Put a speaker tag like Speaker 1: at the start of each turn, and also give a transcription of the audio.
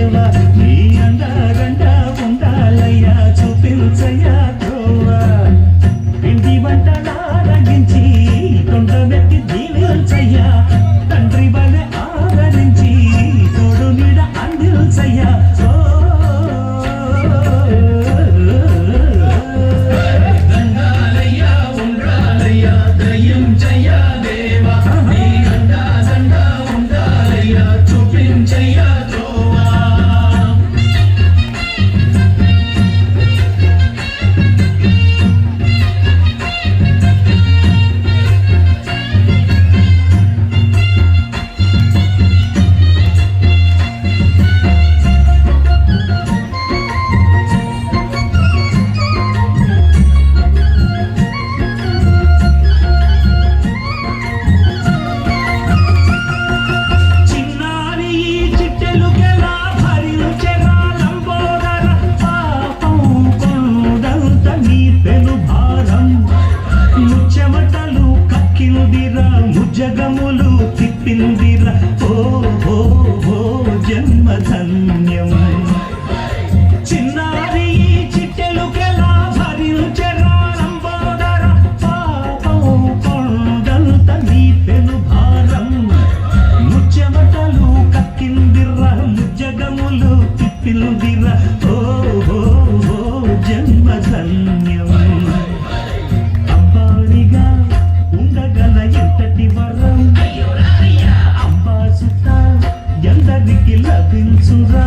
Speaker 1: దేవా నీ అండగండ ఉండాలయ్యా చూపించయ్యా త్రోవా పిండి వంటలారగించి కొండమెత్తి దీవించయ్యా తండ్రి వలె ఆదరించి తోడు నీడ అందించయ్యా జగములు తిప్పిందిరా ఓ ఓ ఓ జన్మధన్యం చిన్నారి చిట్టెలుకెలా భరించెరా లంబోదర పాపం కొండంత నీ పెను భారం ముచ్చెమటలు కక్కిందిరా జగములు తిప్పిందిరా ఓ ఓ ఓ జన్మధన్యం అబ్బాడిగా ఉండగల ఎంతటి వరం అంబాసుత ఎందరికి లభించురా